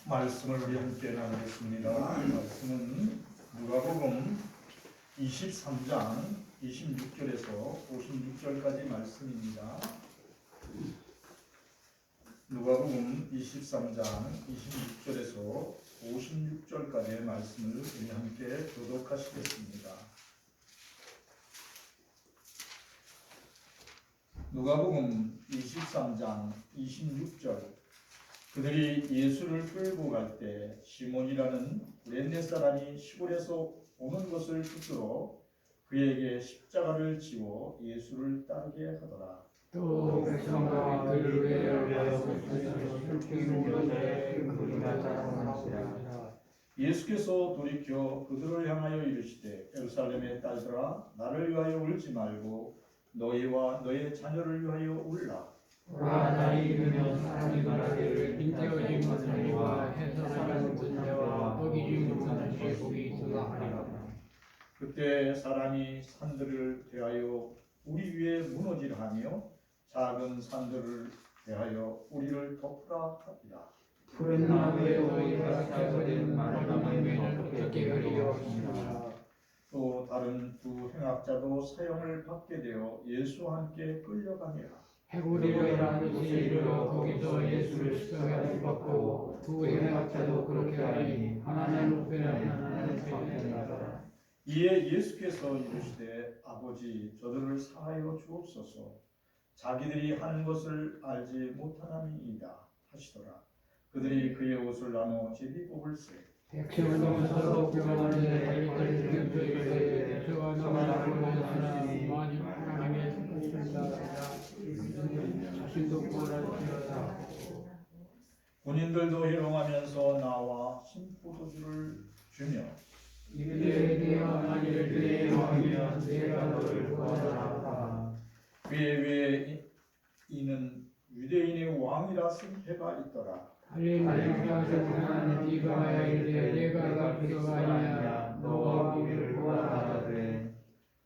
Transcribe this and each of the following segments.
말씀을 우리 함께 나누겠습니다. 말씀은 누가복음 23장 26절에서 56절까지 말씀입니다. 누가복음 23장 26절에서 56절까지의 말씀을 우리 함께 교독하시겠습니다. 누가복음 23장 26절. 그들이 예수를 끌고 갈 때 시몬이라는 구레네 사람이 시골에서 오는 것을 듣고 그에게 십자가를 지워 예수를 따르게 하더라. 또 백성과 그를 위하여 슬픔을 여자의 무리가 따라오니라. 예수께서 돌이켜 그들을 향하여 이르시되 예루살렘의 딸들아 나를 위하여 울지 말고 너희와 너희 자녀를 위하여 울라. 오라 날이 이르면 사람이 말하기를 빈되어진 것들과 해산하는 군대와 먹이 주는 자들의 복이 있도다 하리라. 그때 사람이 산들을 대하여 우리 위에 무너지라 하며 작은 산들을 대하여 우리를 덮으라 하리라. 푸른 나무에 오이가 쌓여진 마른 나무에 어떻게 그리하시니라. 또 다른 두 행악자도 사형을 받게 되어 예수와 함께 끌려가니라. 해구리라는 곳에 이르러 거기서 예수를 십자가에 박고 두 행악자도 그렇게 하니 하나는 우편에 하나는 좌편에 가더라. 이에 예수께서 이르시되 아버지 저들을 사하여 주옵소서 자기들이 하는 것을 알지 못하나니이다 하시더라. 그들이 그의 옷을 나눠 제비뽑을세. 백성은 서로 구경하는데 자기들이 이르되 저가 나를 원하시니 만일 하나님의 뜻이다 자신도 구원하시리라. 군인들도 희롱하면서 나와 신포도주를 주며 이르되 네가 만일 그의 왕이면 내가 너를 구원하라. 그의 위에 이는 유대인의 왕이라 쓴 해가 있더라. 할렐루야 하는 네가 이르되 내가 그리스도가 아니냐 너와 우리를 구원하라.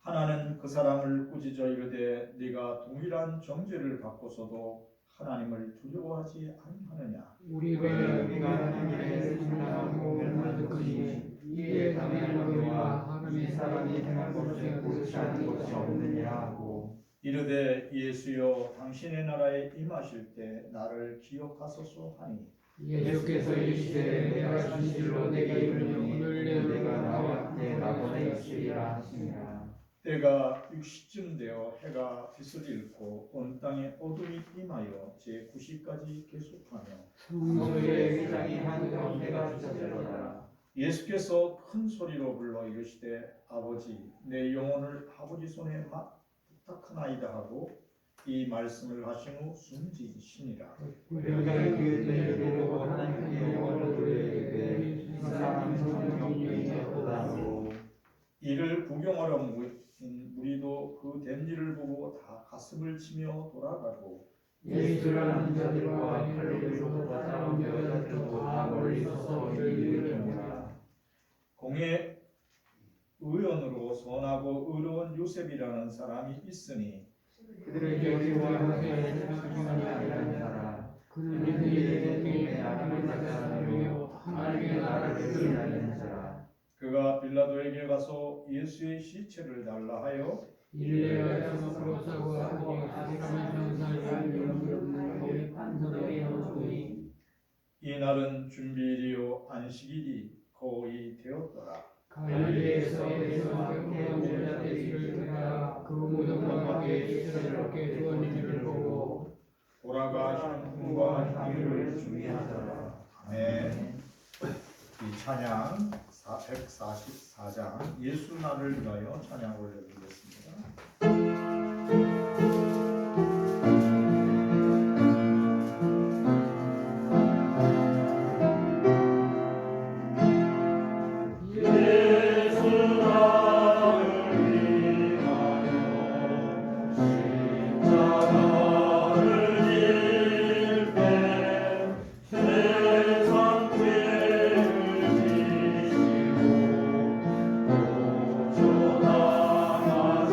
하나는 그 사람을 꾸짖어 이르되 네가 동일한 정죄를 받고서도 하나님을 두려워하지 아니하느냐. 우리가 하나님의 생명하고 멸망할 것이니 이에 당연한 너희와 하나님의 사람이 행한 것에 그릇이 아닌 것이 없느냐 하고 이르되 예수여 당신의 나라에 임하실 때 나를 기억하소서 하니 예수께서 이르시되 내가 진실로 내게 이르노니 오늘 내가 나와 함께 낙원에 있으리라 하시니라. 때가 6시쯤 되어 해가 빛을 잃고 온 땅에 어둠이 임하여 제9시까지 계속하며 성소의 회장이 한가운데가 주저되더라. 예수께서 큰 소리로 불러 이르시되 아버지 내 영혼을 아버지 손에 부탁하나이다 하고 이 말씀을 하신 후 숨지시니라. 우리가 그의 보고 하나님께 영원을 돌리되 이 사람은 성령이 없다고. 이를 구경하러 모인 무리도 그 된 일을 보고 다 가슴을 치며 돌아가고 예수를 아는 자들과 팔로 따라온 여자들도 다 멀리 서서 이를 이르니라. 공의 의원으로 선하고 의로운 요셉이라는 사람이 있으니 그들에게 우리와 함께 생명이 아니라는 자라. 그는 그의 동에 하나님을 나타내며 하나님의 나라를 일하는 자라. 그가 빌라도에게 가서 예수의 시체를 달라 하여 이르되 성으로 싸고 아버지 사람의 병사를 우리 판서들이 넣었으니 이날은 준비일이요 안식일이 거의 되었더라. 갈릴리에서 함께 자들을 듣다가 그 무덤과 밖에 예수스럽게 주어진 보고 돌아가 형통과 향유를 준비하더라. 아멘. 이 찬양 144장 예수 나를 위하여 찬양 올려드리겠습니다. 조나마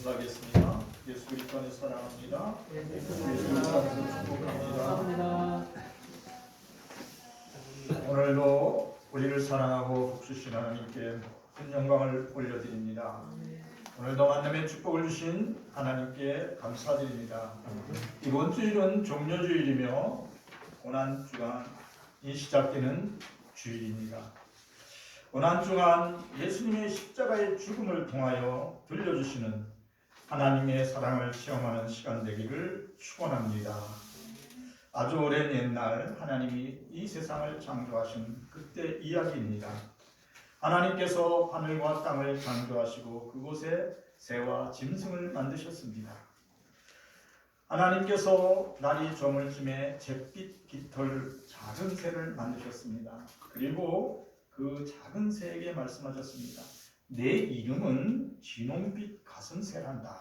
기도하겠습니다. 예수 그리스도 안에 사랑합니다. 예수 그리스도 안에서 축복합니다. 오늘도 우리를 사랑하고 복주신 하나님께 큰 영광을 올려드립니다. 오늘도 만남의 축복을 주신 하나님께 감사드립니다. 이번 주일은 종료주일이며 고난주간이 시작되는 주일입니다. 고난주간 예수님의 십자가의 죽음을 통하여 들려주시는 하나님의 사랑을 체험하는 시간 되기를 축원합니다. 아주 오랜 옛날 하나님이 이 세상을 창조하신 그때 이야기입니다. 하나님께서 하늘과 땅을 창조하시고 그곳에 새와 짐승을 만드셨습니다. 하나님께서 날이 저물 쯤에 잿빛 깃털 작은 새를 만드셨습니다. 그리고 그 작은 새에게 말씀하셨습니다. 내 이름은 진홍빛 가슴새란다.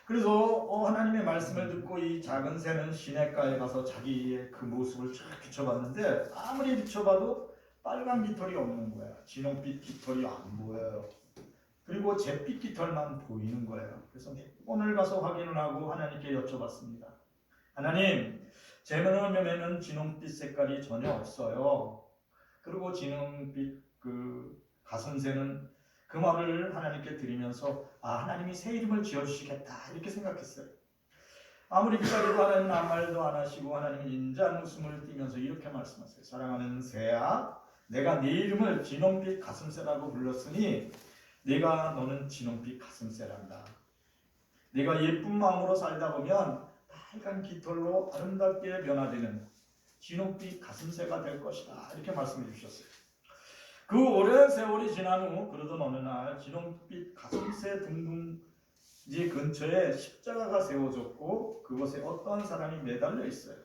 그래서 하나님의 말씀을 듣고 이 작은 새는 시냇가에 가서 자기의 그 모습을 쫙 비춰봤는데 아무리 비춰봐도 빨간 깃털이 없는 거야. 진홍빛 깃털이 안 보여요. 그리고 잿빛 깃털만 보이는 거예요. 그래서 몇 번을 가서 확인을 하고 하나님께 여쭤봤습니다. 하나님, 제 몸에는 진홍빛 색깔이 전혀 없어요. 그리고 진홍빛 그 가슴새는 그 말을 하나님께 드리면서 하나님이 새 이름을 지어주시겠다 이렇게 생각했어요. 아무리 기다려도 하나님은 아무 말도 안 하시고 하나님은 인자한 웃음을 띠면서 이렇게 말씀하세요. 사랑하는 새야, 내가 네 이름을 진홍빛 가슴새라고 불렀으니 내가 너는 진홍빛 가슴새란다. 내가 예쁜 마음으로 살다 보면 빨간 깃털로 아름답게 변화되는 진홍빛 가슴새가 될 것이다. 이렇게 말씀해 주셨어요. 그 오랜 세월이 지난 후 그러던 어느 날 진홍빛 가슴새 둥둥지 근처에 십자가가 세워졌고 그곳에 어떤 사람이 매달려 있어요.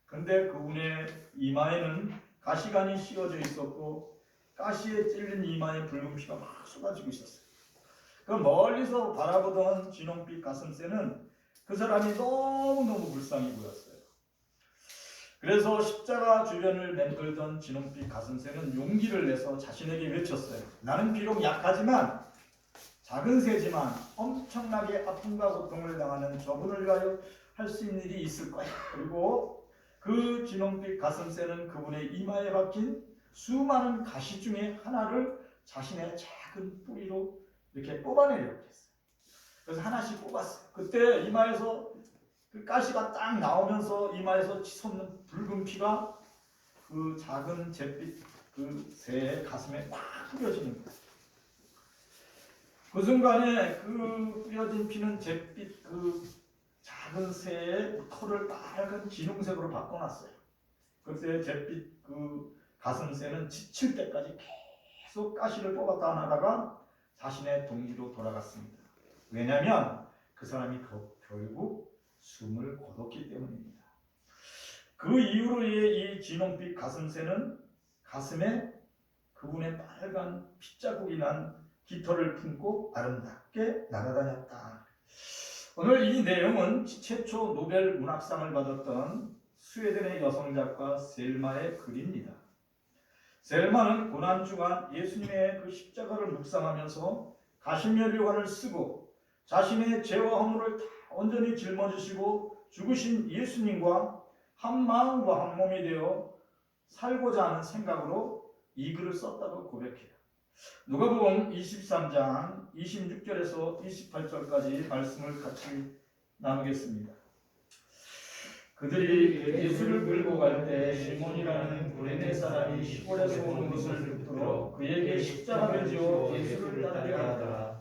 근데 그분의 이마에는 가시관이 씌워져 있었고 가시에 찔린 이마에 붉은 피가 막 쏟아지고 있었어요. 그 멀리서 바라보던 진홍빛 가슴새는 그 사람이 너무너무 불쌍히 보였어요. 그래서 십자가 주변을 맴돌던 진홍빛 가슴새는 용기를 내서 자신에게 외쳤어요. 나는 비록 약하지만 작은 새지만 엄청나게 아픔과 고통을 당하는 저분을 위하여 할 수 있는 일이 있을 거야. 그리고 그 진홍빛 가슴새는 그분의 이마에 박힌 수많은 가시 중에 하나를 자신의 작은 뿌리로 이렇게 뽑아내려고 했어요. 그래서 하나씩 뽑았어요. 그때 이마에서 그 가시가 딱 나오면서 이마에서 치솟는 붉은 피가 그 작은 잿빛 그 새의 가슴에 막 뿌려지는 거예요. 그 순간에 그 뿌려진 피는 잿빛 그 작은 새의 털을 빨간 진홍색으로 바꿔놨어요. 그때 잿빛 그 가슴새는 지칠 때까지 계속 가시를 뽑았다 안 하다가 자신의 동지로 돌아갔습니다. 왜냐하면 그 사람이 결국 숨을 거뒀기 때문입니다. 그 이후로 이 진홍빛 가슴새는 가슴에 그분의 빨간 핏자국이 난 깃털을 품고 아름답게 날아다녔다. 오늘 이 내용은 최초 노벨 문학상을 받았던 스웨덴의 여성작가 셀마의 글입니다. 셀마는 고난주간 예수님의 그 십자가를 묵상하면서 가시면류관을 쓰고 자신의 죄와 허물을 다 온전히 짊어지시고 죽으신 예수님과 한 마음과 한 몸이 되어 살고자 하는 생각으로 이 글을 썼다고 고백해요. 누가복음 23장 26절에서 28절까지 말씀을 같이 나누겠습니다. 그들이 예수를 끌고 갈 때 시몬이라는 구레네 사람이 시골에서 오는 것을 듣들어 그에게 십자가를 지어 예수를 따르게 하더라.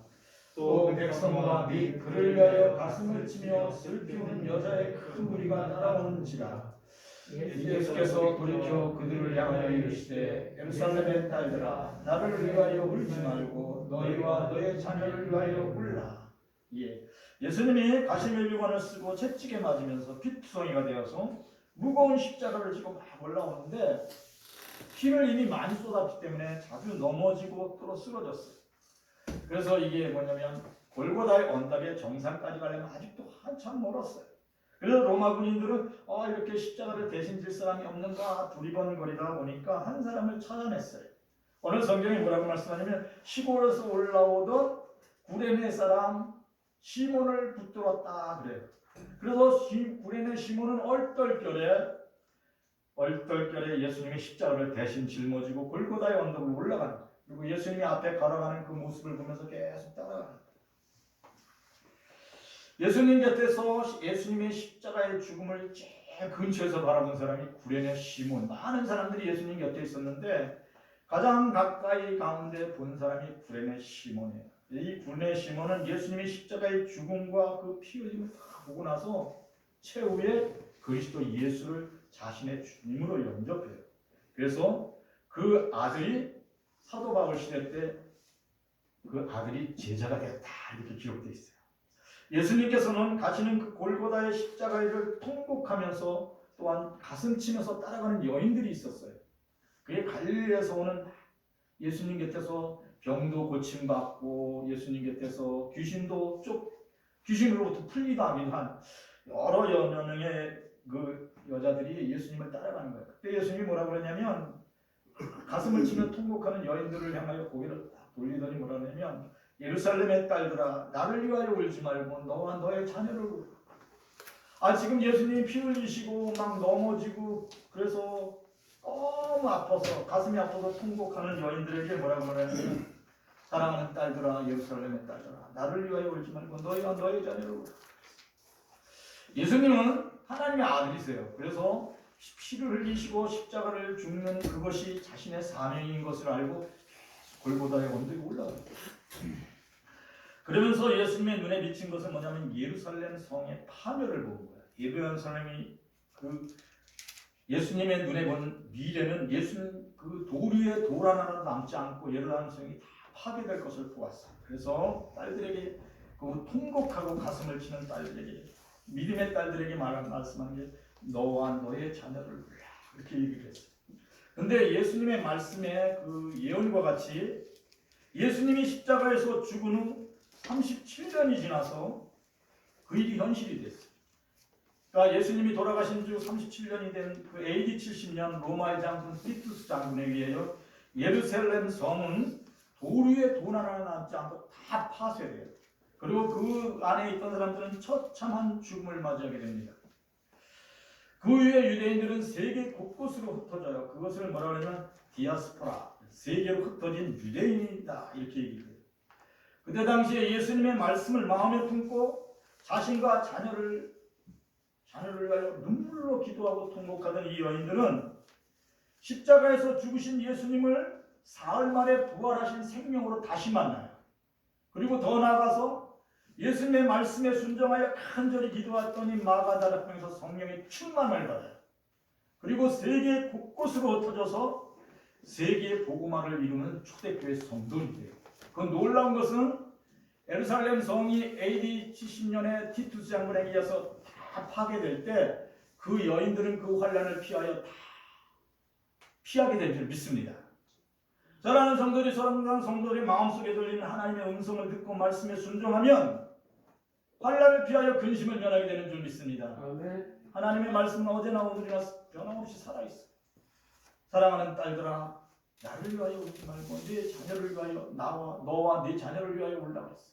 또 백성과 및 그를 위하여 가슴을 치며 슬피 우는 여자의 큰 무리가 따라오는지라. 예수께서 돌이켜 그들을 향하여 이르시되 예루살렘의 딸들아 나를 위하여 울지 말고 너희와 너의 자녀를 위하여 울라. 예수님이 가시면류관을 쓰고 채찍에 맞으면서 피투성이가 되어서 무거운 십자가를 지고 막 올라오는데 피를 이미 많이 쏟았기 때문에 자주 넘어지고 또 쓰러졌어요. 그래서 이게 뭐냐면 골고다의 언덕의 정상까지 가려면 아직도 한참 멀었어요. 그래서 로마 군인들은 이렇게 십자가를 대신 질 사람이 없는가 두리번거리다 보니까 한 사람을 찾아냈어요. 오늘 성경이 뭐라고 말씀하냐면 시골에서 올라오던 구레네 사람 시몬을 붙들었다 그래요. 그래서 구레네 시몬은 얼떨결에 예수님의 십자가를 대신 짊어지고 골고다의 언덕을 올라가는 거예요. 그리고 예수님이 앞에 걸어가는 그 모습을 보면서 계속 따라가는 거예요. 예수님 곁에서 예수님의 십자가의 죽음을 제일 근처에서 바라본 사람이 구레네 시몬. 많은 사람들이 예수님 곁에 있었는데 가장 가까이 가운데 본 사람이 구레네 시몬이에요. 이 구레네 시몬은 예수님의 십자가의 죽음과 그 피 흘림을 다 보고 나서 최후에 그리스도 예수를 자신의 주님으로 영접해요. 그래서 그 아들이 사도 바울 시대 때 그 아들이 제자가 되었다 이렇게 기록되어 있어요. 예수님께서는 가시는 그 골고다의 십자가를 통곡하면서 또한 가슴치면서 따라가는 여인들이 있었어요. 그게 갈릴리에서 오는 예수님 곁에서 병도 고침받고 예수님 곁에서 귀신으로부터 풀리다 하긴 한 여러 여명의 그 여자들이 예수님을 따라가는 거예요. 그때 예수님이 뭐라고 그랬냐면 가슴을 치며 통곡하는 여인들을 향하여 고개를 딱 돌리더니 뭐라고 하냐면 예루살렘의 딸들아 나를 위하여 울지 말고 너와 너의 자녀를 울라. 지금 예수님이 피 흘리시고 막 넘어지고 그래서 너무 아파서 가슴이 아파서 통곡하는 여인들에게 뭐라고 말하냐면 사랑하는 딸들아 예루살렘의 딸들아 나를 위하여 울지 말고 너희와 너의 자녀를 울라. 예수님은 하나님의 아들이세요. 그래서 피를 흘리시고 십자가를 죽는 그것이 자신의 사명인 것을 알고 골고다의 언덕에 올라갑니다. 그러면서 예수님의 눈에 비친 것은 뭐냐면 예루살렘 성의 파멸을 본 거예요. 예루살렘이 예수님의 눈에 본 미래는 예수님 그 돌 위에 돌 하나도 남지 않고 예루살렘 성이 다 파괴될 것을 보았어요. 그래서 딸들에게 그 통곡하고 가슴을 치는 딸들에게 믿음의 딸들에게 말씀한 게 너와 너의 자녀를 울라 이렇게 얘기를 했어요. 근데 예수님의 말씀에 그 예언과 같이 예수님이 십자가에서 죽은 후 37년이 지나서 그 일이 현실이 됐어요. 그러니까 예수님이 돌아가신 지 37년이 된 그 AD 70년 로마의 장군 티투스 장군에 의하여 예루살렘 성은 돌 위에 돈 하나 남지 않고 다 파쇄돼요. 그리고 그 안에 있던 사람들은 처참한 죽음을 맞이하게 됩니다. 그 후에 유대인들은 세계 곳곳으로 흩어져요. 그것을 뭐라 그러냐면 디아스포라, 세계로 흩어진 유대인이다 이렇게 얘기해요. 그때 당시에 예수님의 말씀을 마음에 품고 자신과 자녀를 위하여 눈물로 기도하고 통곡하던 이 여인들은 십자가에서 죽으신 예수님을 사흘 만에 부활하신 생명으로 다시 만나요. 그리고 더 나아가서 예수님의 말씀에 순종하여 간절히 기도했더니 마가다락방에서 성령의 충만을 받아요. 그리고 세계 곳곳으로 흩어져서 세계의 복음화를 이루는 초대교회 성도이 돼요. 그 놀라운 것은 예루살렘 성이 AD 70년에 티투스 장군에 의해서 다 파괴될 때 그 여인들은 그 환란을 피하여 다 피하게 된 줄 믿습니다. 사랑하는 성도들이 마음속에 들리는 하나님의 음성을 듣고 말씀에 순종하면 환란을 피하여 근심을 면하게 되는 줄 믿습니다. 아멘. 하나님의 말씀은 어제나 오늘이나 변함없이 살아있어. 사랑하는 딸들아 나를 위하여 울지 말고 네 자녀를 위하여 너와 네 자녀를 위하여 울라 그랬어.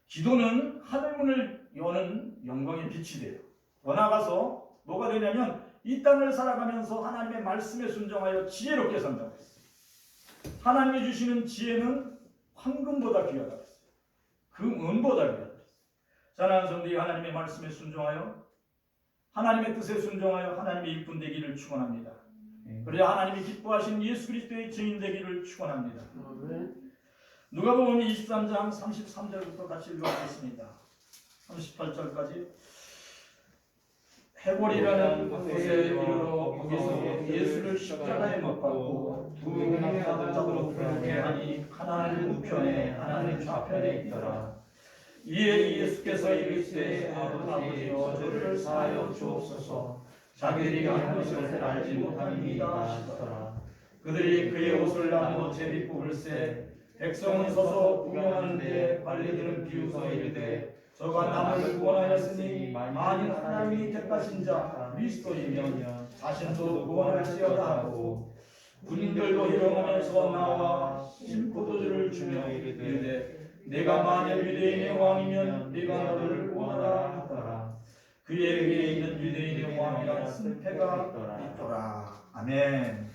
기도는 하늘문을 여는 영광의 빛이 돼요. 더 나아가서 뭐가 되냐면 이 땅을 살아가면서 하나님의 말씀에 순종하여 지혜롭게 산다고 했어요. 하나님이 주시는 지혜는 황금보다 귀하다고 했어요. 금은보다 귀하다고 했어요. 사랑하는 성도들이 하나님의 말씀에 순종하여 하나님의 뜻에 순종하여 하나님의 일꾼 되기를 축원합니다. 그래야 하나님이 기뻐하신 예수 그리스도의 증인 되기를 축원합니다. 누가복음 23장 33절부터 같이 읽어보겠습니다. 38절까지. 헤볼이라는 곳에 이르러 거기서 예수를 십자가에 못 박고 두 남자들로 부르니 하나는 우편에 하나는 좌편에 있더라. 이에 예수께서 이르시되 아버지여 저를 사하여 주옵소서. 자기들이 한 것을 알지 못함이니이다 하시더라. 그들이 그의 옷을 나누어 제비 뽑을세 백성은 서서 구경하는데 관리들은 비웃어 이르되 저가 남을 구원하였으니 만일 하나님이 택하신 자 그리스도이면 자신도 구원할지어다 하고 군인들도 희롱하면서 나와 심포도주를 주며 이르되 내가 만일 유대인의 왕이면 우리가 너를 구원하라 하더라. 그에게 있는 유대인의 왕이라 승패가 있더라. 아멘.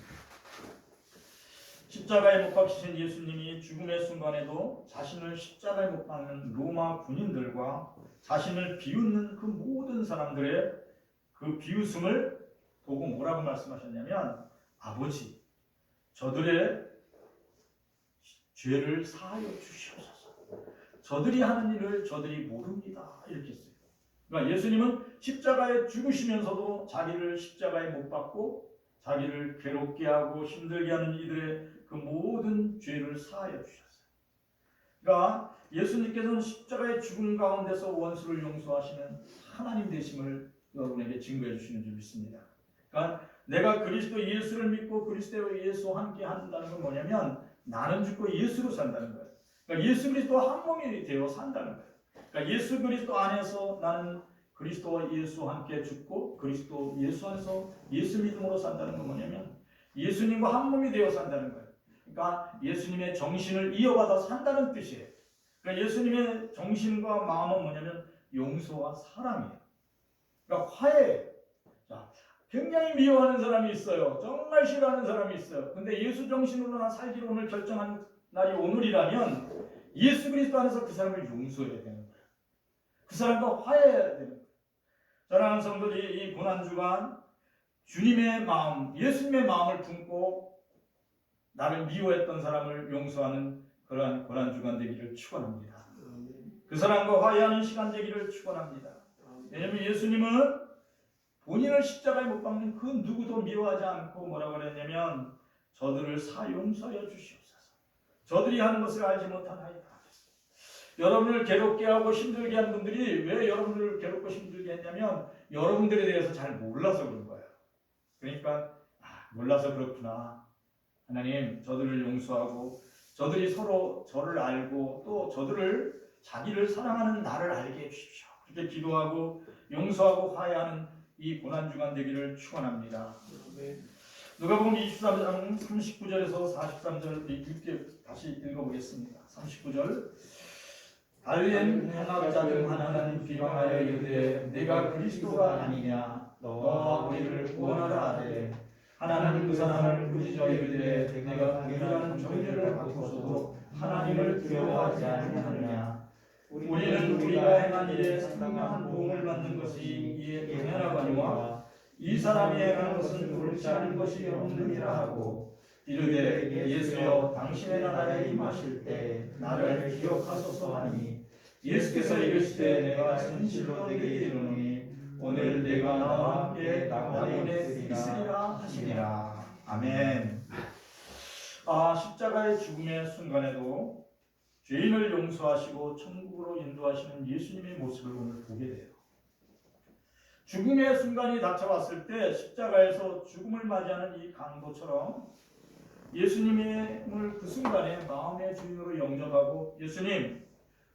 십자가에 못 박히신 예수님이 죽음의 순간에도 자신을 십자가에 못 박는 로마 군인들과 자신을 비웃는 그 모든 사람들의 그 비웃음을 보고 뭐라고 말씀하셨냐면, 아버지, 저들의 죄를 사하여 주시옵소서. 저들이 하는 일을 저들이 모릅니다. 이렇게 했어요. 그러니까 예수님은 십자가에 죽으시면서도 자기를 십자가에 못 박고 자기를 괴롭게 하고 힘들게 하는 이들의 그 모든 죄를 사하여 주셨어요. 그러니까 예수님께서는 십자가의 죽음 가운데서 원수를 용서하시는 하나님 되심을 여러분에게 증거해 주시는 줄 믿습니다. 그러니까 내가 그리스도 예수를 믿고 그리스도 예수와 함께 한다는 건 뭐냐면, 나는 죽고 예수로 산다는 거예요. 그러니까 예수 그리스도와 한 몸이 되어 산다는 거예요. 그러니까 예수 그리스도 안에서 나는 그리스도와 예수와 함께 죽고 그리스도 예수 안에서 예수 믿음으로 산다는 건 뭐냐면, 예수님과 한 몸이 되어 산다는 거예요. 그러니까 예수님의 정신을 이어받아 산다는 뜻이에요. 그러니까 예수님의 정신과 마음은 뭐냐면 용서와 사랑이에요. 그러니까 화해예요. 자, 굉장히 미워하는 사람이 있어요. 정말 싫어하는 사람이 있어요. 근데 예수 정신으로 나 살기로 오늘 결정한 날이 오늘이라면 예수 그리스도 안에서 그 사람을 용서해야 되는 거예요. 그 사람과 화해해야 되는 거예요. 사랑하는 성도들이 이 고난주간 주님의 마음, 예수님의 마음을 품고 나를 미워했던 사람을 용서하는 그러한 고난주간 되기를 축원합니다. 그 사람과 화해하는 시간 되기를 축원합니다. 왜냐하면 예수님은 본인을 십자가에 못 박는 그 누구도 미워하지 않고 뭐라고 그랬냐면, 저들을 용서하여 주시옵소서. 저들이 하는 것을 알지 못하나이다. 여러분을 괴롭게 하고 힘들게 한 분들이 왜 여러분을 괴롭고 힘들게 했냐면, 여러분들에 대해서 잘 몰라서 그런 거예요. 그러니까 몰라서 그렇구나. 하나님, 저들을 용서하고 저들이 서로 저를 알고 또 저들을 자기를 사랑하는 나를 알게 해주십시오. 그렇게 기도하고 용서하고 화해하는 이 고난주간 되기를 축원합니다. 누가복음 23장 39절에서 43절 읽게 다시 읽어보겠습니다. 39절. 알리엔 hen학자 중 하나는 비방하여 이르되 내가 그리스도가 아니냐 너와 우리를 구원하라 하되, 하나는 그 사람을 꾸짖어 이르되 내가 당연한 정죄를 받고서도 하나님을 두려워하지 아니하느냐. 우리는 우리가 행한 일에 상당한 도움을 받는 것이 이에 당연하거니와 이 사람이 행한 것은 옳지 않은 것이 없느니라 하고, 이르되 예수여 당신의 나라에 임하실 때 나를 기억하소서 하니, 예수께서 이르시되 내가 진실로 내게 이르노니 오늘 내가 나와 함께 낙원에 있으리라 하시니라. 아멘. 십자가의 죽음의 순간에도 죄인을 용서하시고 천국으로 인도하시는 예수님의 모습을 오늘 보게 돼요. 죽음의 순간이 닥쳐왔을 때 십자가에서 죽음을 맞이하는 이 강도처럼 예수님을 그 순간에 마음의 주인으로 영접하고, 예수님,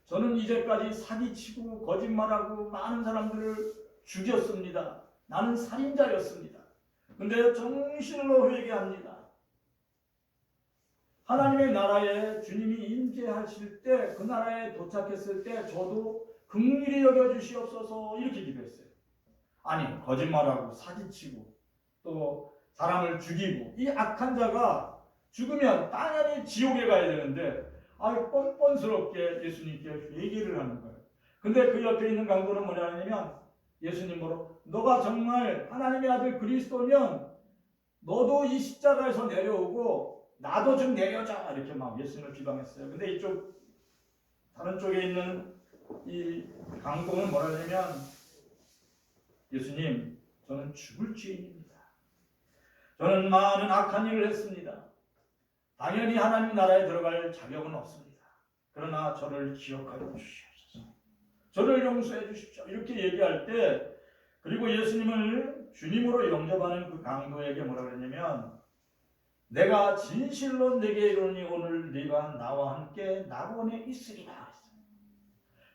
저는 이제까지 사기치고 거짓말하고 많은 사람들을 죽였습니다. 나는 살인자였습니다. 근데 정신으로 회개합니다. 하나님의 나라에 주님이 임재하실 때, 그 나라에 도착했을 때 저도 긍휼히 여겨주시옵소서, 이렇게 기도했어요. 아니, 거짓말하고 사기치고 또 사람을 죽이고 이 악한 자가 죽으면 당연히 지옥에 가야 되는데 뻔뻔스럽게 예수님께 회개를 하는 거예요. 근데 그 옆에 있는 강도는 뭐냐 하냐면, 예수님 보러 너가 정말 하나님의 아들 그리스도면 너도 이 십자가에서 내려오고 나도 좀 내려자, 이렇게 막 예수님을 비방했어요. 근데 이쪽 다른 쪽에 있는 이 강도는 뭐라 하냐면, 예수님, 저는 죽을 죄인입니다. 저는 많은 악한 일을 했습니다. 당연히 하나님 나라에 들어갈 자격은 없습니다. 그러나 저를 기억하여 주시옵소서. 저를 용서해 주십시오. 이렇게 얘기할 때, 그리고 예수님을 주님으로 영접하는 그 강도에게 뭐라 그랬냐면, 내가 진실로 내게 이르노니 오늘 네가 나와 함께 낙원에 있으리라.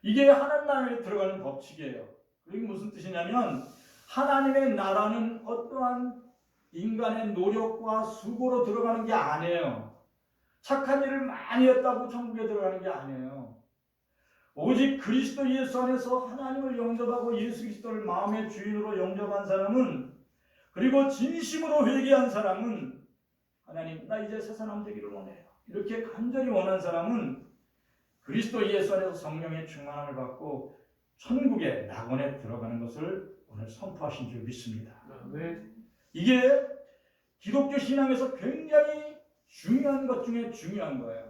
이게 하나님 나라에 들어가는 법칙이에요. 이게 무슨 뜻이냐면, 하나님의 나라는 어떠한 인간의 노력과 수고로 들어가는 게 아니에요. 착한 일을 많이 했다고 천국에 들어가는 게 아니에요. 오직 그리스도 예수 안에서 하나님을 영접하고 예수 그리스도를 마음의 주인으로 영접한 사람은, 그리고 진심으로 회개한 사람은, 하나님 나 이제 새 사람 되기를 원해요, 이렇게 간절히 원한 사람은 그리스도 예수 안에서 성령의 충만함을 받고 천국의 낙원에 들어가는 것을 오늘 선포하신 줄 믿습니다. 이게 기독교 신앙에서 굉장히 중요한 것 중에 중요한 거예요.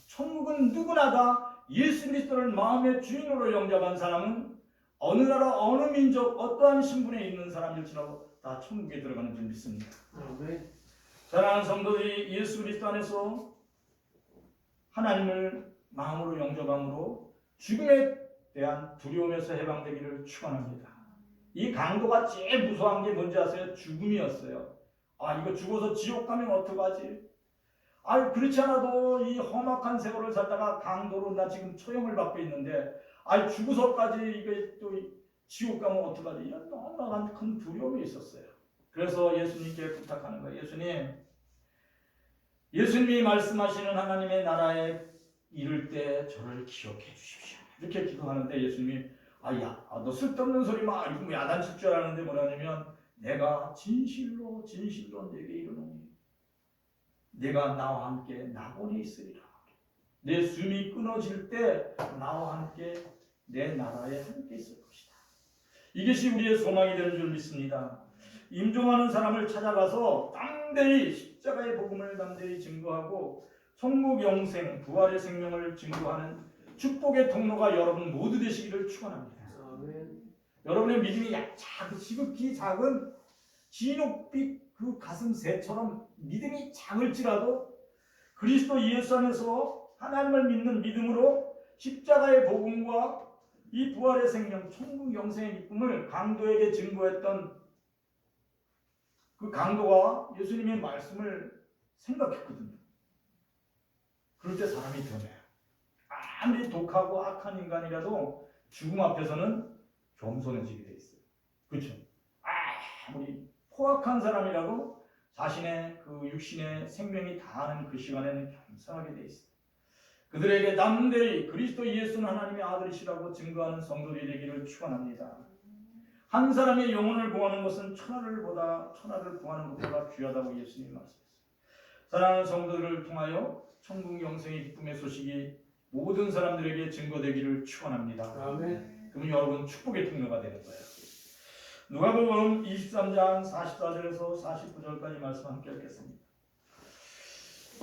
천국은 누구나 다 예수 그리스도를 마음의 주인으로 영접한 사람은 어느 나라 어느 민족 어떠한 신분에 있는 사람일지라도 다 천국에 들어가는 줄 믿습니다. 사랑하는 성도들이 예수 그리스도 안에서 하나님을 마음으로 영접함으로 죽음에 대한 두려움에서 해방되기를 축원합니다. 이 강도가 제일 무서운 게 뭔지 아세요? 죽음이었어요. 아, 이거 죽어서 지옥 가면 어떡하지? 아, 그렇지 않아도 이 험악한 세월을 살다가 강도로 나 지금 처형을 받고 있는데, 아, 죽어서까지 이거 또 지옥 가면 어떡하지? 이런 너무나 큰 두려움이 있었어요. 그래서 예수님께 부탁하는 거예요. 예수님이 말씀하시는 하나님의 나라에 이를 때 저를 기억해 주십시오, 이렇게 기도하는데 예수님이 너 쓸데없는 소리 막 이거 야단칠 줄 알았는데 뭐라냐면, 내가 진실로 네게 이르노니 내가 나와 함께 낙원에 있으리라. 내 숨이 끊어질 때 나와 함께 내 나라에 함께 있을 것이다. 이것이 우리의 소망이 되는 줄 믿습니다. 임종하는 사람을 찾아가서 담대히 십자가의 복음을 담대히 증거하고 천국 영생, 부활의 생명을 증거하는 축복의 통로가 여러분 모두 되시기를 축원합니다. 여러분의 믿음이 지극히 작은 진옥빛 그 가슴새처럼 믿음이 작을지라도 그리스도 예수 안에서 하나님을 믿는 믿음으로 십자가의 복음과 이 부활의 생명, 천국 영생의 기쁨을 강도에게 증거했던 그 강도가 예수님의 말씀을 생각했거든요. 그럴 때 사람이 변해요. 아무리 독하고 악한 인간이라도 죽음 앞에서는 겸손해지게 돼 있어요. 그렇죠? 아무리 포악한 사람이라도 자신의 그 육신의 생명이 다하는 그 시간에는 겸손하게 돼 있어요. 그들에게 담대히 그리스도 예수는 하나님의 아들이시라고 증거하는 성도들이 되기를 축원합니다. 한 사람의 영혼을 구하는 것은 천하를 구하는 것보다 귀하다고 예수님이 말씀했어요. 사랑하는 성도들을 통하여 천국 영생의 기쁨의 소식이 모든 사람들에게 증거되기를 축원합니다. 아멘. 그러면 여러분 축복의 통로가 되는 거예요. 누가복음 23장 44절에서 49절까지 말씀 함께 읽겠습니다.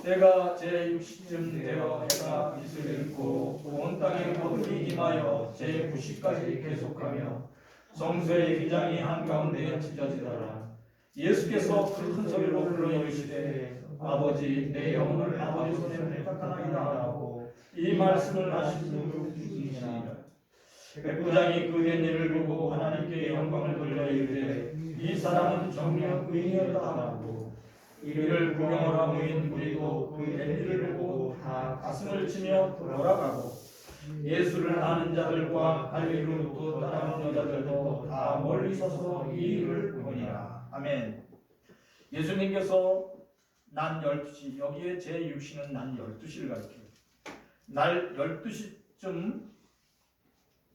때가 제60쯤 되어 해가 빛을 잃고 온 땅에 어둠이 임하여 제90까지 계속하며 성소의 휘장이 한가운데에 찢어지더라. 예수께서 큰 소리로 불러 이르시되 아버지 내 영혼을 아버지 손에 부탁하나이다 하고 이 말씀을 하신 분이시니라. 백부장이 그 된 일을 보고 하나님께 영광을 돌려 이르되 이 사람은 정녕 의인이었다 하고, 이를 구경하러 모인 무리도 그 된 일을 보고 다 가슴을 치며 돌아가고 예수를 아는 자들과 갈릴리로 따라온 여자들도 다 멀리 서서 이 일을 보니라. 아멘. 예수님께서 난 12시, 여기에 제 육신은 난 12시를 가리켜요. 날 12시쯤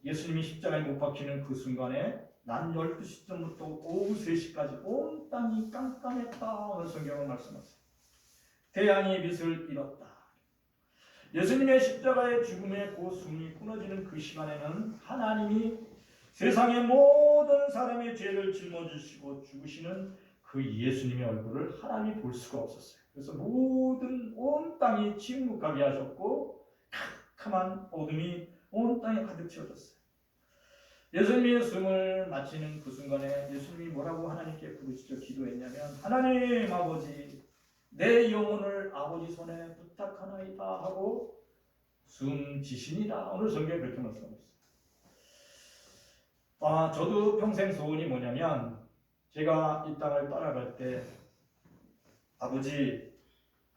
예수님이 십자가에 못 박히는 그 순간에 난 12시쯤부터 오후 3시까지 온 땅이 깜깜했다. 오늘 성경은 말씀하세요. 태양이 빛을 잃었다. 예수님의 십자가의 죽음에 그 숨이 끊어지는 그 시간에는 하나님이 세상의 모든 사람의 죄를 짊어지시고 죽으시는 그 예수님의 얼굴을 하나님이 볼 수가 없었어요. 그래서 온 땅이 침묵하게 하셨고 캄캄한 어둠이 온 땅에 가득 채워졌어요. 예수님의 숨을 마치는 그 순간에 예수님이 뭐라고 하나님께 부르짖어 기도했냐면, 하나님 아버지 내 영혼을 아버지 손에 부탁하나이다 하고 숨지시니라. 오늘 성경에 그렇게 말씀하고 있어요. 저도 평생 소원이 뭐냐면, 제가 이 땅을 떠나갈 때 아버지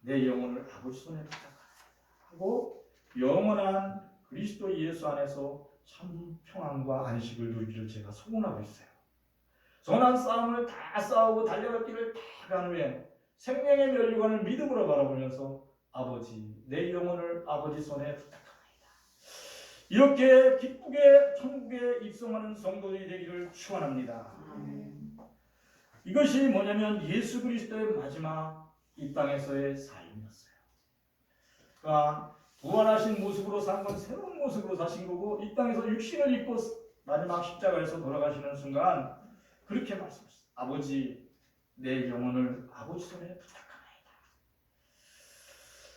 내 영혼을 아버지 손에 부탁하나이다 하고 영원한 그리스도 예수 안에서 참 평안과 안식을 누리기를 제가 소원하고 있어요. 선한 싸움을 다 싸우고 달려갈 길을 다 간 후에 생명의 면류관을 믿음으로 바라보면서 아버지 내 영혼을 아버지 손에 부탁합니다. 이렇게 기쁘게 천국에 입성하는 성도들이 되기를 축원합니다. 이것이 뭐냐면 예수 그리스도의 마지막 이 땅에서의 삶이었어요. 그러니까 부활하신 모습으로 산 건 새로운 모습으로 사신 거고, 이 땅에서 육신을 입고 마지막 십자가에서 돌아가시는 순간 그렇게 말씀하셨어요. 아버지, 내 영혼을 아버지 손에 부탁하나이다.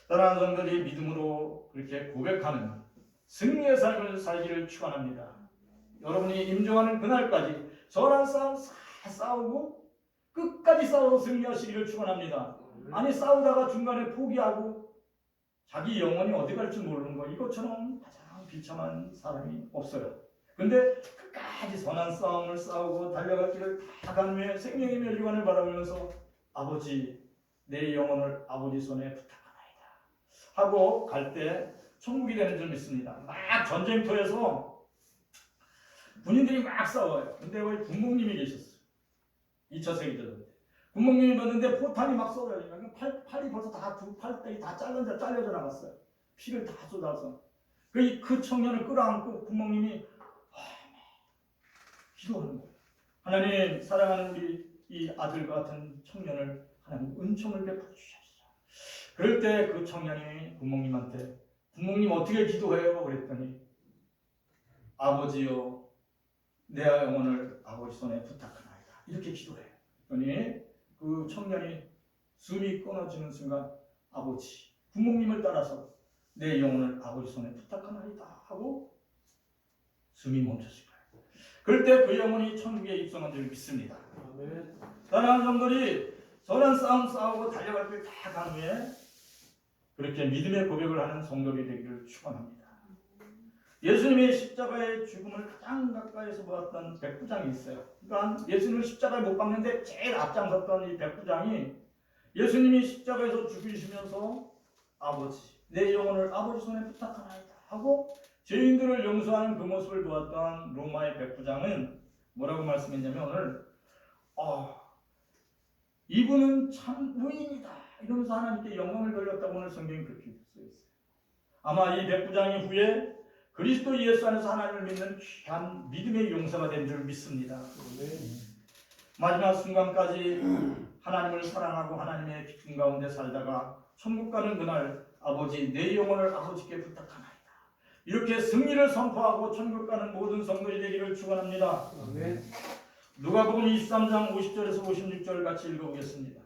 사랑하는 성도들이 믿음으로 그렇게 고백하는 승리의 삶을 살기를 축원합니다. 여러분이 임종하는 그날까지 선한 싸움 싸우고 끝까지 싸워서 승리하시기를 축원합니다. 아니, 싸우다가 중간에 포기하고 자기 영혼이 어디 갈지 모르는 거, 이것처럼 가장 비참한 사람이 없어요. 근데 끝까지 선한 싸움을 싸우고 달려갈 길을 다 간 후에 생명의 멸류관을 바라보면서 아버지, 내 영혼을 아버지 손에 부탁하나이다 하고 갈 때 천국이 되는 줄 믿습니다. 막 전쟁터에서 군인들이 막 싸워요. 근데 거기 군목님이 계셨어요. 2차 세계대전 때. 군목님이 봤는데 포탄이 막 쏘여요. 팔이 벌써 다 두 팔다리 다 잘려져 나갔어요. 피를 다 쏟아서. 그 청년을 끌어안고 군목님이 기도하는 거예요. 하나님, 사랑하는 우리 이 아들과 같은 청년을 하나님 은총을 베풀어 주십시오. 그럴 때 그 청년이 군목님한테, 군목님 어떻게 기도해요? 그랬더니 아버지요, 내 영혼을 아버지 손에 부탁하나이다. 이렇게 기도해요. 그러니 그 청년이 숨이 끊어지는 순간 아버지, 군목님을 따라서 내 영혼을 아버지 손에 부탁하나이다 하고 숨이 멈췄을 거예요. 그럴 때 그 영혼이 천국에 입성한 줄 믿습니다. 사랑하는 성도들이 선한 싸움 싸우고 달려갈 길 다 간 후에 그렇게 믿음의 고백을 하는 성도들이 되기를 축원합니다. 예수님의 십자가의 죽음을 가장 가까이서 보았던 백부장이 있어요. 그러니까 예수님을 십자가에 못 박는데 제일 앞장섰던 이 백부장이 예수님이 십자가에서 죽으시면서 아버지, 내 영혼을 아버지 손에 부탁하나이다 하고 죄인들을 용서하는 그 모습을 보았던 로마의 백부장은 뭐라고 말씀했냐면 오늘 이분은 참 의인이다 이러면서 하나님께 영광을 돌렸다고 오늘 성경에 그렇게 써있어요. 아마 이 백부장이 후에 그리스도 예수 안에서 하나님을 믿는 귀한 믿음의 용사가 된 줄 믿습니다. 마지막 순간까지 하나님을 사랑하고 하나님의 기쁨 가운데 살다가 천국 가는 그날 아버지, 내 영혼을 아버지께 부탁하나이다. 이렇게 승리를 선포하고 천국 가는 모든 성도들이 되기를 축원합니다. 누가복음 23장 50절에서 56절 같이 읽어보겠습니다.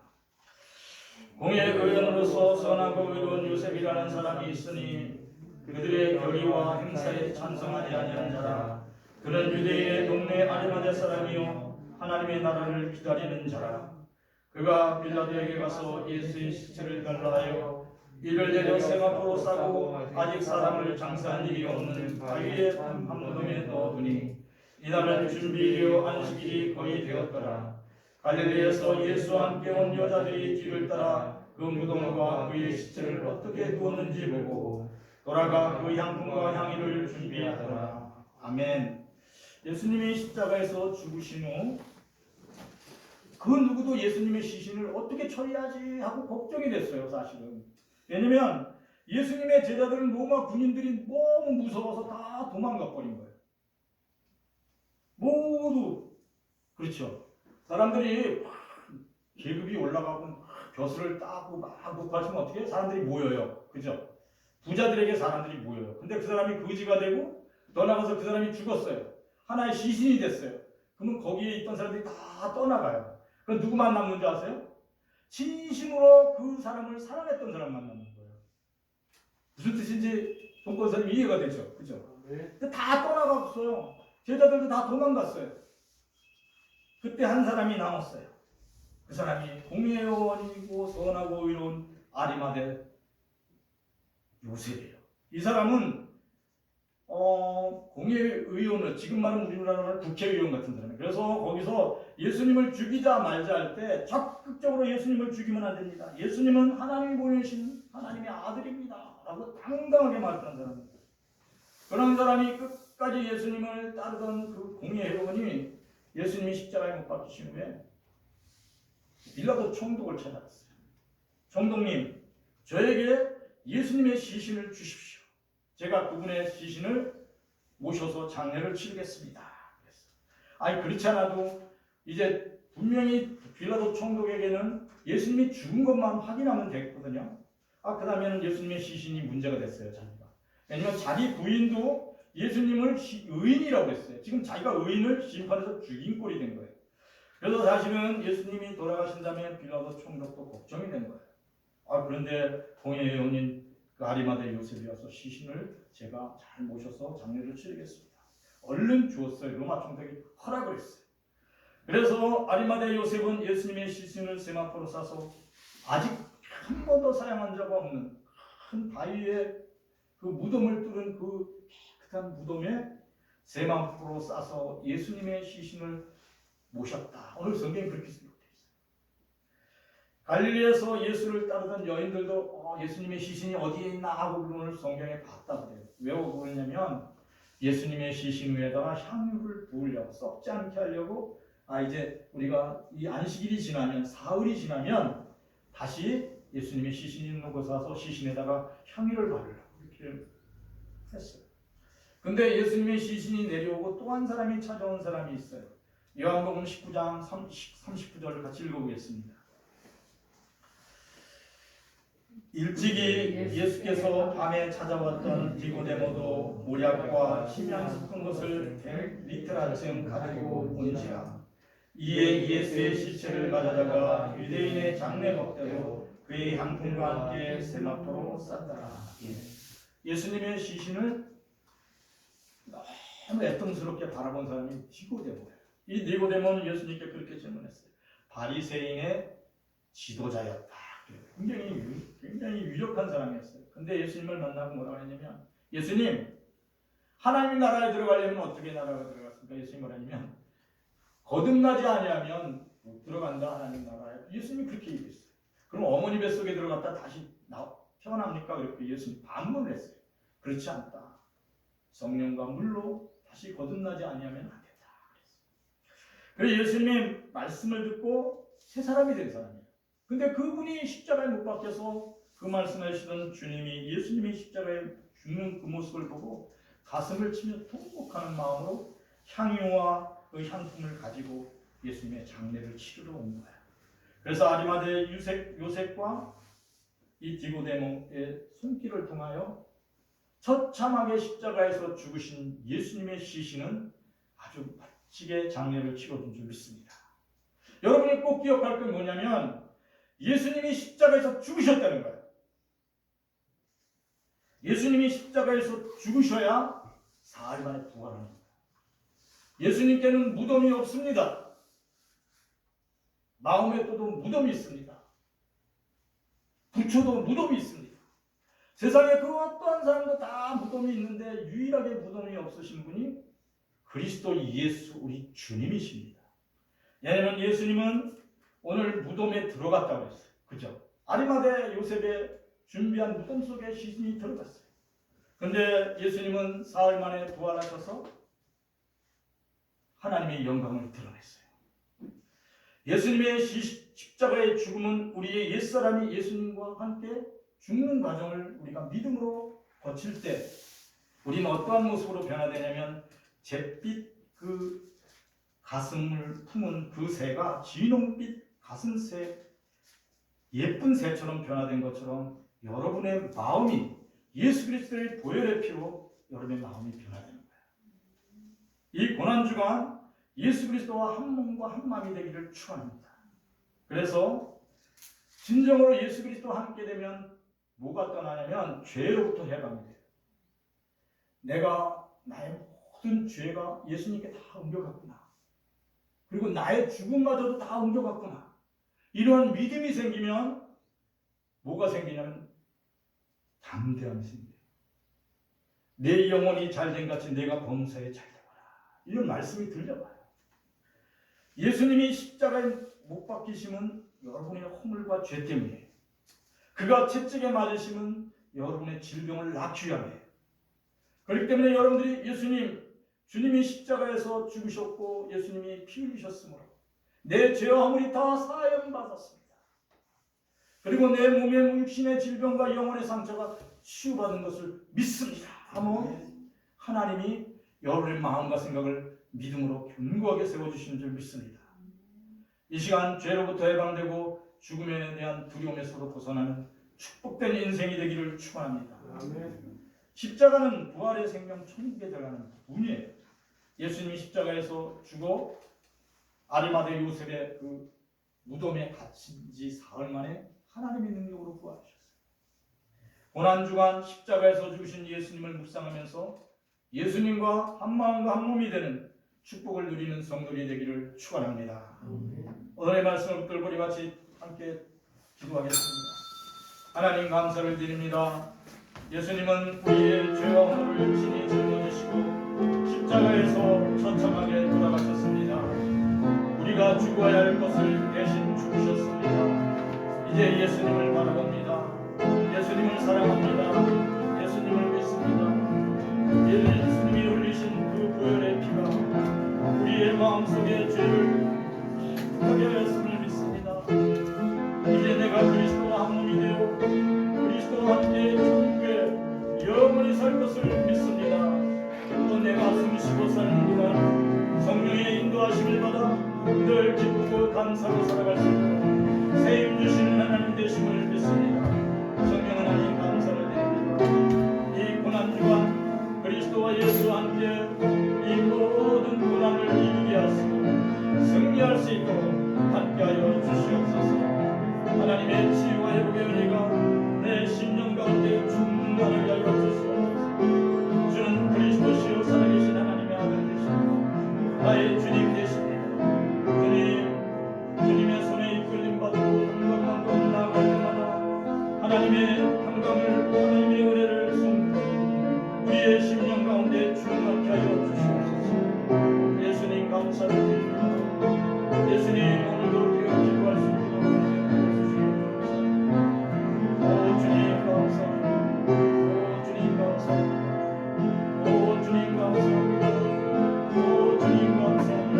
공의 의원으로서 선하고 의로운 요셉이라는 사람이 있으니 그들의 교리와 행사에 찬성하지 아니한 자라. 그는 유대인의 동네 아리마대 사람이요 하나님의 나라를 기다리는 자라. 그가 빌라도에게 가서 예수의 시체를 갈라하여 이를 내려 세마포로 싸고 아직 사람을 장사한 일이 없는 바위의 한 무덤에 넣어두니 이날은 준비일이요 안식일이 거의 되었더라. 갈릴리에서 예수와 함께 온 여자들이 뒤를 따라 그 무덤과 그의 시체를 어떻게 두었는지 보고 돌아가 그 향품과 향유를 준비하더라. 아멘. 예수님이 십자가에서 죽으신 후 그 누구도 예수님의 시신을 어떻게 처리하지 하고 걱정이 됐어요. 사실은. 왜냐면 예수님의 제자들은 로마 군인들이 너무 무서워서 다 도망가 버린 거예요. 모두. 그렇죠. 사람들이 계급이 올라가고 벼슬을 따고 막 놓고 하시면 어떻게 해요? 사람들이 모여요. 그죠? 부자들에게 사람들이 모여요. 근데 그 사람이 거지가 되고 떠나가서 그 사람이 죽었어요. 하나의 시신이 됐어요. 그러면 거기에 있던 사람들이 다 떠나가요. 그럼 누구만 남는 줄 아세요? 진심으로 그 사람을 사랑했던 사람만 남는 거예요. 무슨 뜻인지 동권사님 이해가 되죠? 그죠? 근데 다 떠나갔어요. 제자들도 다 도망갔어요. 그때 한 사람이 남았어요. 그 사람이 공의원이고 선하고 의로운 아리마대 요셉이에요. 이 사람은 공의의원을 지금 말하는 우리나라로 국회의원 같은 사람이에요. 그래서 거기서 예수님을 죽이자 말자 할 때 적극적으로 예수님을 죽이면 안 됩니다. 예수님은 하나님이 보내신 하나님의 아들입니다. 라고 당당하게 말했던 사람입니다. 그런 사람이 끝까지 예수님을 따르던 그 공의회원이 예수님이 십자가에 못 박히신 후에 빌라도 총독을 찾아갔어요. 총독님, 저에게 예수님의 시신을 주십시오. 제가 그분의 시신을 모셔서 장례를 치르겠습니다. 그랬어. 아니 그렇지 않아도 이제 분명히 빌라도 총독에게는 예수님이 죽은 것만 확인하면 됐거든요. 그 다음에는 예수님의 시신이 문제가 됐어요. 자기가. 왜냐면 자기 부인도 예수님을 의인이라고 했어요. 지금 자기가 의인을 심판해서 죽인 꼴이 된 거예요. 그래서 사실은 예수님이 돌아가신 다음에 빌라도 총독도 걱정이 된 거예요. 그런데 공의 여인인 그 아리마대 요셉이 와서 시신을 제가 잘 모셔서 장례를 치르겠습니다. 얼른 주었어요. 로마 총독이 허락을 했어요. 그래서 아리마대 요셉은 예수님의 시신을 세마포로 싸서 아직 한 번도 사용한 적 없는 큰 바위에 그 무덤을 뚫은 그 깨끗한 무덤에 세마포로 싸서 예수님의 시신을 모셨다. 오늘 성경에 그렇게 기록되어 있어요. 갈릴리에서 예수를 따르던 여인들도 예수님의 시신이 어디에 있나 하고 오늘 성경에 봤다 그래요. 왜 그러냐면 예수님의 시신 위에다가 향유를 부으려고, 썩지 않게 하려고 이제 우리가 이 안식일이 지나면, 사흘이 지나면 다시 예수님의 시신이 있는 곳에 와서 시신에다가 향유를 바르려고 이렇게 했어요. 근데 예수님의 시신이 내려오고 또 한 사람이 찾아온 사람이 있어요. 요한복음 19장 39절을 같이 읽어보겠습니다. 일찍이 예수께서 밤에 찾아왔던 디고데모도 모략과 심양 섞은 것을 리트라쯤 가지고 온지라. 이에 예수의 시체를 가져다가 유대인의 장례 법대로 그의 향품과 함께 세마포로 쌌더라. 예수님의 시신을 너무 애통스럽게 바라본 사람이 니고데모예요. 이 니고데모는 예수님께 그렇게 질문했어요. 바리새인의 지도자였다. 굉장히 유력한 사람이었어요. 근데 예수님을 만나고 뭐라고 했냐면, 예수님, 하나님 나라에 들어가려면 어떻게 나라가 들어갔습니까? 예수님 뭐라냐면, 거듭나지 아니하면 못 들어간다 하나님 나라에. 예수님이 그렇게 얘기했어요. 그럼 어머니 뱃속에 들어갔다 다시 태어납니까? 그렇게 예수님 반문을 했어요. 그렇지 않다. 성령과 물로 다시 거듭나지 아니하면 안 된다. 그래서 예수님의 말씀을 듣고 새 사람이 된 사람이에요. 근데 그분이 십자가에 못 박혀서 그 말씀하시던 주님이, 예수님이 십자가에 죽는 그 모습을 보고 가슴을 치며 통곡하는 마음으로 향유와 그 향품을 가지고 예수님의 장례를 치르러 온 거예요. 그래서 아리마대 요셉과 이 디고데모의 손길을 통하여 처참하게 십자가에서 죽으신 예수님의 시신은 아주 멋지게 장례를 치러준 줄 믿습니다. 여러분이 꼭 기억할 건 뭐냐면 예수님이 십자가에서 죽으셨다는 거예요. 예수님이 십자가에서 죽으셔야 사흘 만에 부활하는 거예요. 예수님께는 무덤이 없습니다. 마음에도 무덤이 있습니다. 부처도 무덤이 있습니다. 세상에 그 어떠한 사람도 다 무덤이 있는데 유일하게 무덤이 없으신 분이 그리스도 예수 우리 주님이십니다. 왜냐하면 예수님은 오늘 무덤에 들어갔다고 했어요. 그죠? 아리마대 요셉의 준비한 무덤 속에 시신이 들어갔어요. 그런데 예수님은 사흘 만에 부활하셔서 하나님의 영광을 드러냈어요. 예수님의 십자가의 죽음은 우리의 옛사람이 예수님과 함께 죽는 과정을 우리가 믿음으로 거칠 때 우리는 어떠한 모습으로 변화되냐면 잿빛 그 가슴을 품은 그 새가 진홍빛 가슴새 예쁜 새처럼 변화된 것처럼 여러분의 마음이 예수 그리스도의 보혈의 피로 여러분의 마음이 변화되는 거예요. 이 고난주간 예수 그리스도와 한 몸과 한 마음이 되기를 축원합니다. 그래서 진정으로 예수 그리스도와 함께 되면 뭐가 떠나냐면 죄로부터 해방이 돼요. 내가 나의 모든 죄가 예수님께 다 옮겨갔구나. 그리고 나의 죽음마저도 다 옮겨갔구나. 이러한 믿음이 생기면 뭐가 생기냐면 담대함이 생겨요. 내 영혼이 잘된 같이 내가 범사에 잘되거라. 이런 말씀이 들려와요. 예수님이 십자가에 못 박히심은 여러분의 허물과 죄 때문이에요. 그가 채찍에 맞으심은 여러분의 질병을 낫기 위함이에요. 그렇기 때문에 여러분들이 주님이 십자가에서 죽으셨고 예수님이 피 흘리셨으므로 내 죄와 허물이 다 사함받았습니다. 그리고 내 몸의 육신의 질병과 영혼의 상처가 치유받은 것을 믿습니다. 하면 하나님이 여러분의 마음과 생각을 믿음으로 견고하게 세워주시는 줄 믿습니다. 이 시간 죄로부터 해방되고 죽음에 대한 두려움에서도 벗어나는 축복된 인생이 되기를 축원합니다. 십자가는 부활의 생명 천국에 들어가는 문이에요. 예수님이 십자가에서 죽어 아리마대 요셉의 그 무덤에 갇힌 지 사흘 만에 하나님의 능력으로 부활하셨어요. 고난주간 십자가에서 죽으신 예수님을 묵상하면서 예수님과 한 마음과 한 몸이 되는 축복을 누리는 성도들이 되기를 축원합니다. 오늘의 말씀을 붙들고 우리 같이 함께 기도하겠습니다. 하나님 감사를 드립니다. 예수님은 우리의 죄와 허물을 친히 짊어지시고 십자가에서 처참하게 돌아가셨습니다. 우리가 죽어야 할 것을 대신 죽으셨습니다. 이제 예수님을 바라봅니다. 예수님을 사랑합니다. 예수님을 믿습니다. 예수님이 흘리신 그 보혈의 피가 우리의 마음속에 죄를 하게 하였음을 믿습니다. 이제 내가 그리스도와 한 몸이 되어 그리스도와 함께 천국에 영원히 살 것을 믿습니다. 또 내가 숨쉬고 사는 동안 성령의 인도하심을 받아 늘 기쁘고 감사로 살아갈 수 있도록 세임 주시는 하나님 되심을 믿습니다. 성령 하나님 감사를 드립니다. 이 고난주간 그리스도와 예수와 함께 이 모든 고난을 이기게 하시고 승리할 수 있도록 함께하여 주시옵소서. 하나님의 치유와 회복의 은혜가 내 심령 가운데 충만하게 하여 주시옵소서. 주는 그리스도시요 살아계신 하나님의 아들 되시고 나의 주님 되십니다. 주님의 손에 이끌림 받고 한번만도 나아갈 때마다 하나님의 평강을 하나님의 은혜를 쏟고 우리의 심령 가운데 충만케 하여 주시옵소서. 예수님 감사를 드립니다. 예수님 오늘도 귀한 기도할 수 있도록 주시옵소서. 오 주님 감사합니다. 오 주님 감사합니다. 오 주님 감사합니다. 오 주님 감사합니다.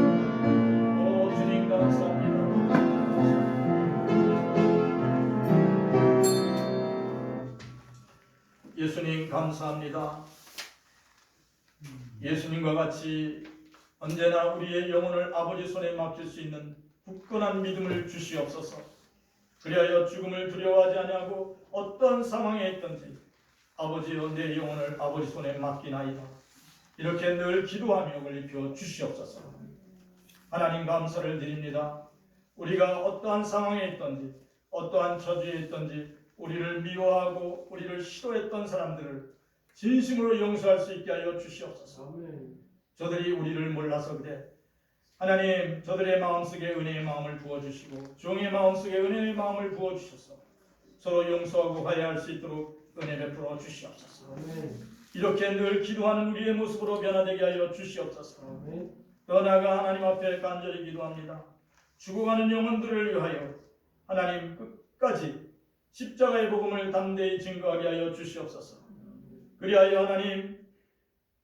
오 주님 감사합니다. 예수님 감사합니다. 예수님과 같이 언제나 우리의 영혼을 아버지 손에 맡길 수 있는 굳건한 믿음을 주시옵소서. 그리하여 죽음을 두려워하지 아니하고 어떤 상황에 있든지 아버지여 내 영혼을 아버지 손에 맡기나이다. 이렇게 늘 기도하며 영을 입혀 주시옵소서. 하나님 감사를 드립니다. 우리가 어떠한 상황에 있든지 어떠한 처지에 있든지 우리를 미워하고 우리를 싫어했던 사람들을 진심으로 용서할 수 있게 하여 주시옵소서. 저들이 우리를 몰라서 그래. 하나님 저들의 마음속에 은혜의 마음을 부어주시고 종의 마음속에 은혜의 마음을 부어주셔서 서로 용서하고 화해할 수 있도록 은혜 베풀어 주시옵소서. 이렇게 늘 기도하는 우리의 모습으로 변화되게 하여 주시옵소서. 더 나아가 하나님 앞에 간절히 기도합니다. 죽어가는 영혼들을 위하여 하나님 끝까지 십자가의 복음을 담대히 증거하게 하여 주시옵소서. 그리하여 하나님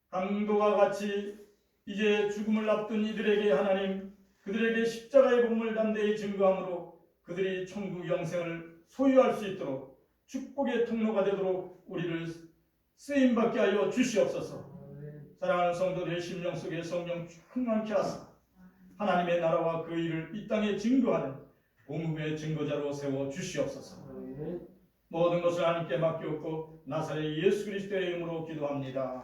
강도와 같이 이제 죽음을 앞둔 이들에게 하나님 그들에게 십자가의 복음을 담대히 증거함으로 그들이 천국 영생을 소유할 수 있도록 축복의 통로가 되도록 우리를 쓰임받게 하여 주시옵소서. 사랑하는 성도들의 심령 속에 성령 충만케 하사 하나님의 나라와 그 일을 이 땅에 증거하는 공급의 증거자로 세워 주시옵소서. 모든 것을 하나님께 맡기옵고 나사렛 예수 그리스도의 이름으로 기도합니다.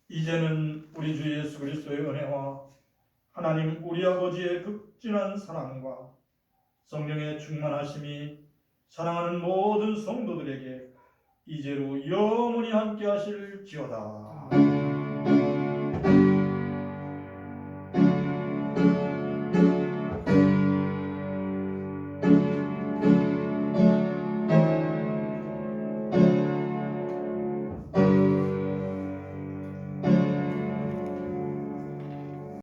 이제는 우리 주 예수 그리스도의 은혜와 하나님 우리 아버지의 극진한 사랑과 성령의 충만하심이 사랑하는 모든 성도들에게 이제로 영원히 함께 하실지어다.